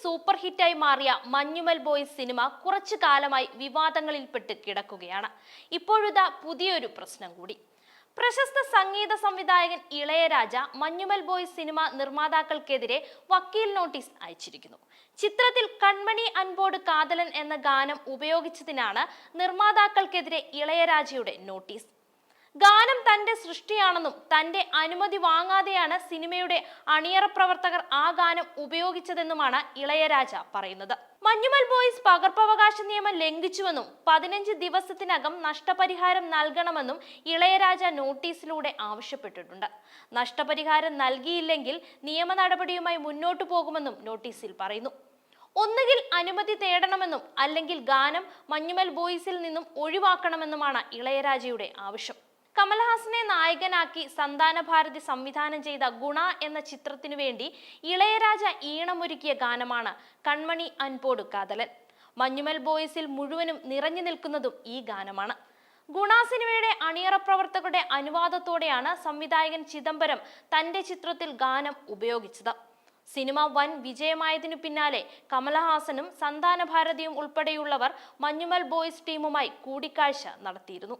Super ഹിറ്റായി മാറിയ Manjummel boys cinema കുറച്ചു കാലമായി വിവാദങ്ങളിൽപ്പെട്ട് കിടക്കുകയാണ്. ഇപ്പോഴിതാ പുതിയൊരു പ്രശ്നം കൂടി. പ്രശസ്ത സംഗീത സംവിധായകൻ ഇളയരാജ മഞ്ഞുമൽ ബോയ്സ് സിനിമ നിർമ്മാതാക്കൾക്കെതിരെ വക്കീൽ നോട്ടീസ് അയച്ചിരിക്കുന്നു. ചിത്രത്തിൽ കൺമണി അൻപോട് കാതലൻ എന്ന ഗാനം ഉപയോഗിച്ചതിനാണ് നിർമ്മാതാക്കൾക്കെതിരെ ഇളയരാജയുടെ നോട്ടീസ്. ഗാനം തന്റെ സൃഷ്ടിയാണെന്നും തന്റെ അനുമതി വാങ്ങാതെയാണ് സിനിമയുടെ അണിയറ പ്രവർത്തകർ ആ ഗാനം ഉപയോഗിച്ചതെന്നുമാണ് ഇളയരാജ പറയുന്നത്. മഞ്ഞുമൽ ബോയ്സ് പകർപ്പവകാശ നിയമം ലംഘിച്ചുവെന്നും 15 ദിവസത്തിനകം നഷ്ടപരിഹാരം നൽകണമെന്നും ഇളയരാജ നോട്ടീസിലൂടെ ആവശ്യപ്പെട്ടിട്ടുണ്ട്. നഷ്ടപരിഹാരം നൽകിയില്ലെങ്കിൽ നിയമ നടപടിയുമായി മുന്നോട്ടു പോകുമെന്നും നോട്ടീസിൽ പറയുന്നു. ഒന്നുകിൽ അനുമതി തേടണമെന്നും അല്ലെങ്കിൽ ഗാനം മഞ്ഞുമൽ ബോയ്സിൽ നിന്നും ഒഴിവാക്കണമെന്നുമാണ് ഇളയരാജയുടെ ആവശ്യം. കമൽഹാസനെ നായകനാക്കി സന്താന ഭാരതി സംവിധാനം ചെയ്ത ഗുണ എന്ന ചിത്രത്തിനു വേണ്ടി ഇളയരാജ ഈണമൊരുക്കിയ ഗാനമാണ് കൺമണി അൻപോട് കാതലൻ. മഞ്ഞുമൽ ബോയ്സിൽ മുഴുവനും നിറഞ്ഞു നിൽക്കുന്നതും ഈ ഗാനമാണ്. ഗുണ സിനിമയുടെ അണിയറ പ്രവർത്തകരുടെ അനുവാദത്തോടെയാണ് സംവിധായകൻ ചിദംബരം തന്റെ ചിത്രത്തിൽ ഗാനം ഉപയോഗിച്ചത്. സിനിമ വൻ വിജയമായതിനു പിന്നാലെ കമൽഹാസനും സന്താന ഭാരതിയും ഉൾപ്പെടെയുള്ളവർ മഞ്ഞുമൽ ബോയ്സ് ടീമുമായി കൂടിക്കാഴ്ച നടത്തിയിരുന്നു.